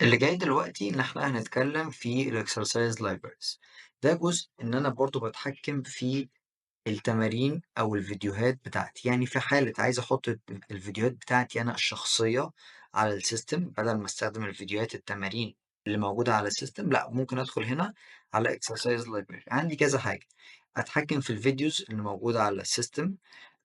اللي جاي دلوقتي إن إحنا هنتكلم في الexercise libraries. ده جزء إن أنا برضه باتحكم في التمارين أو الفيديوهات بتاعتي، يعني في حالة عايز أحط الفيديوهات بتاعتي أنا الشخصية على السيستم بدل ما أستخدم الفيديوهات التمارين اللي موجودة على السيستم، لأ ممكن أدخل هنا على exercise library. عندي كذا حاجة، أتحكم في الفيديوز اللي موجودة على السيستم،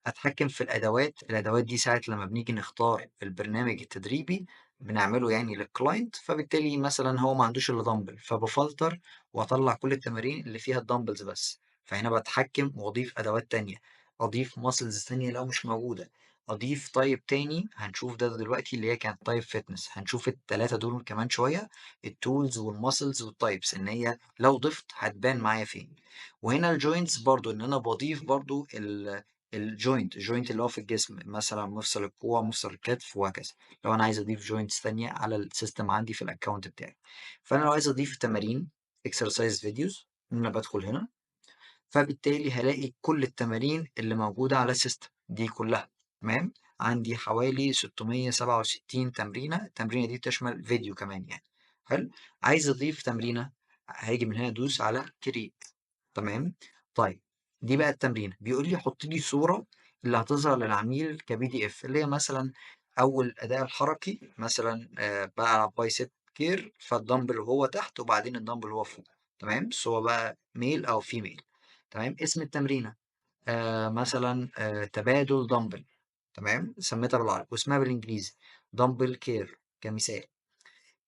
أتحكم في الأدوات دي ساعة لمّا بنيجي نختار البرنامج التدريبي بنعمله يعني للكلاينت، فبالتالي مثلًا هو ما عندوش إلا دمبل، فبافلتر وأطلّع كل التمارين اللي فيها الدمبلز بس، فهنا باتحكم وأضيف أدوات تانية، أضيف muscles تانية لو مش موجودة، أضيف type تاني هنشوف ده دلوقتي اللي هي كانت type fitness، هنشوف ال3 دول كمان شوية الtools والmuscles والtypes إن هي لو ضِفت هتبان معايا فين، وهنا الjoints برضه إن أنا باضيف برضه الjoint اللي هو في الجسم، مثلًا مفصل الكوع، مفصل الكتف وهكذا، لو أنا عايز أضيف joints تانية على السيستم عندي في الaccount بتاعي، فأنا لو عايز أضيف تمارين exercise videos أنا بادخل هنا، فبالتالي هالاقي كل التمارين اللي موجودة على السيستم دي كلها، تمام، عندي حوالي 667 تمرينة، التمرينة دي بتشمل فيديو كمان يعني، حلو، عايز أضيف تمرينة هاجي من هنا أدوس على create. تمام، طيب دي بقى التمرينة، بيقول لي حُط لي صورة اللي هتظهر للعميل كPDF اللي هي مثلًا أول أداء الحركي مثلًا بالعب bicep curl فالدمبل وهو تحت وبعدين الدمبل وهو فوق، تمام، سواء بقى male أو female، تمام، اسم التمرينة مثلًا تبادل دمبل، تمام، سميتها بالعربي واسمها بالإنجليزي dumbbell curl كمثال.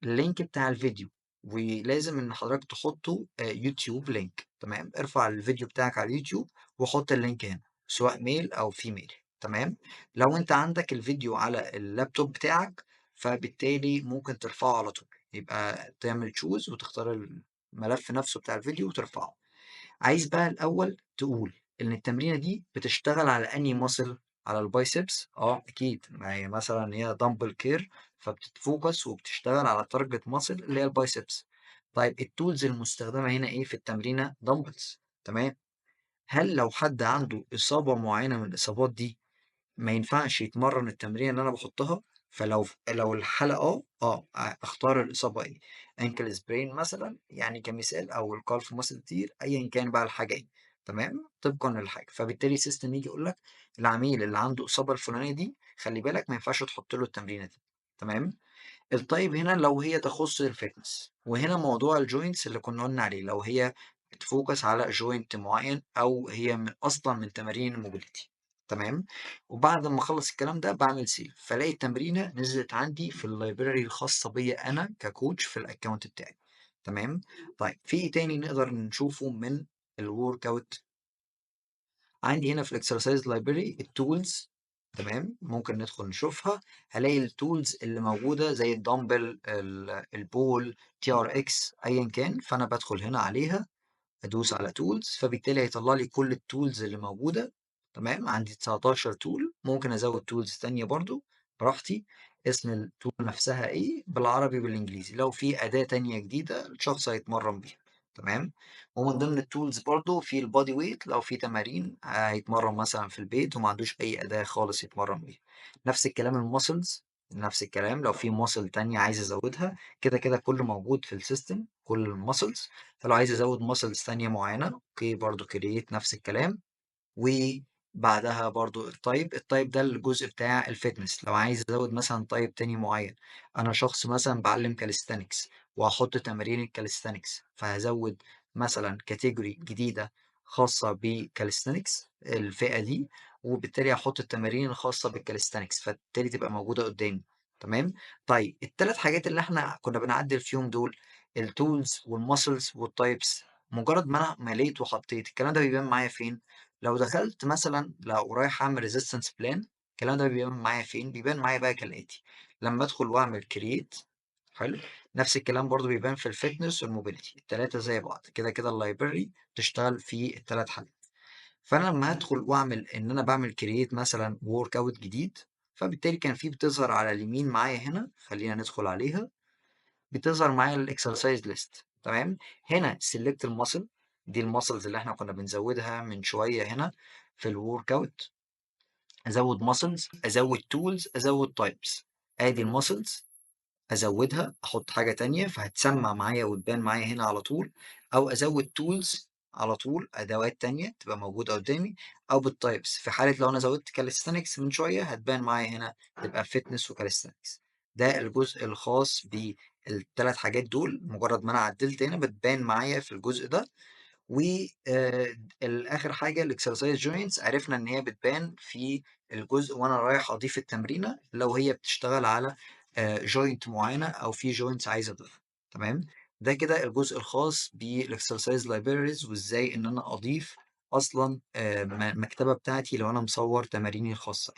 اللينك بتاع الفيديو ولازم إن حضرتك تحطه يوتيوب لينك، تمام، ارفع الفيديو بتاعك على اليوتيوب وحط اللينك هنا سواء ميل أو فيميل، تمام، لو أنت عندك الفيديو على اللابتوب بتاعك فبالتالي ممكن ترفعه على طول، يبقى تعمل choose وتختار الملف نفسه بتاع الفيديو وترفعه. عايز بقى الأول تقول إن التمرينة دي بتشتغل على أنهي muscle على البايسبس؟ أكيد، ما هي مثلًا هي dumbbell curl فبتتفوكس وبتشتغل على الtarget muscle اللي هي البايسبس. طيب الtools المستخدمة هنا إيه في التمرينة؟ dumbbells، تمام. هل لو حد عنده إصابة معينة من الإصابات دي ما ينفعش يتمرّن التمرينة اللي أنا باحطها، لو الحالة أختار الإصابة إيه، ankle sprain مثلًا يعني كمثال أو الcalf muscle tear أيًا كان بقى الحاجة إيه، تمام، طبقًا للحاجة، فبالتالي السيستم ييجي يقول لك العميل اللي عنده الإصابة الفلانية دي خلّي بالك ما ينفعش تحط له التمرينة دي، تمام، الطيب هنا لو هي تخُص الfitness وهنا موضوع الjoints اللي كنا قُلنا عليه، لو هي بتفوكس على joint معيّن أو هي أصلًا من تمارين الmobility، تمام، وبعد أمّا أخلّص الكلام ده باعمل save فالاقي التمرينة نزلت عندي في الlibrary الخاصة بيّا أنا كcoach في الaccount بتاعي، تمام، طيب في إيه تاني نقدر نشوفه من الworkout؟ عندي هنا في الexercise library الtools، تمام، ممكن ندخل نشوفها، هالاقي الtools اللي موجودة زي الدمبل، البول، TRX أيًا كان، فأنا بادخل هنا عليها أدوس على tools فبالتالي هيطلع لي كل الtools اللي موجودة، تمام، عندي 19 tool ممكن أزود tools تانية برضه براحتي، اسم الtool نفسها إيه بالعربي بالإنجليزي، لو في أداة تانية جديدة الشخص هيتمرن بيها، تمام، ومن ضمن الtools برضه في الbody weight لو في تمارين هيتمرن مثلًا في البيت وما عندوش أي أداة خالص يتمرن بيها، نفس الكلام الmuscles نفس الكلام لو في muscle تانية عايز أزودها كده كله موجود في الsystem كل الmuscles. فلو عايز أزود muscles تانية معينة أوكي برضه create نفس الكلام، وبعدها برضه الtype ده الجزء بتاع الfitness لو عايز أزود مثلًا type تاني معين، أنا شخص مثلًا باعلم calisthenics وهاحط تمارين الcalisthenics فهازود مثلًا category جديدة خاصة بcalisthenics الفئة دي، وبالتالي هاحط التمارين الخاصة بالcalisthenics فبالتالي تبقى موجودة قدامي، تمام؟ طيب ال3 حاجات اللي إحنا كنا بنعدل فيهم دول الtools والmuscles والtypes مجرد ما أنا مليت وحطيت الكلام ده بيبان معايا فين؟ لو دخلت مثلًا لو رايح أعمل resistance plan الكلام ده بيبان معايا فين؟ بيبان معايا بقى كالآتي، لمّا أدخل وأعمل create حلو، نفس الكلام برضه بيبان في الfitness والmobility ال3 زي بعض، كده الlibrary بتشتغل في ال3 حالات، فأنا لمّا هادخل وأعمل إن أنا باعمل create مثلًا workout جديد، فبالتالي كان في بتظهر على اليمين معايا هنا، خلّينا ندخل عليها بتظهر معايا الexercise list تمام، هنا select الmuscle دي الmuscles اللي إحنا كنا بنزودها من شوية هنا في الworkout، أزود muscles أزود tools أزود types، آدي الmuscles أزودها، أحط حاجة تانية فهتسمع معايا وتبان معايا هنا على طول، أو أزود tools على طول، أدوات تانية تبقى موجودة قدامي، أو بالtypes في حالة لو أنا زودت calisthenics من شوية هتبان معايا هنا تبقى fitness وcalisthenics. ده الجزء الخاص بالتلات حاجات دول، مجرد ما أنا عدلت هنا بتبان معايا في الجزء ده. و الآخر حاجة الexercise joints عرفنا إن هي بتبان في الجزء وأنا رايح أضيف التمرينة لو هي بتشتغل على joint معينة أو في joints عايز أضيفها. تمام. ده كده الجزء الخاص بالexercise libraries وإزاي إن أنا أضيف أصلا مكتبة بتاعتي لو أنا مصور تماريني الخاصة.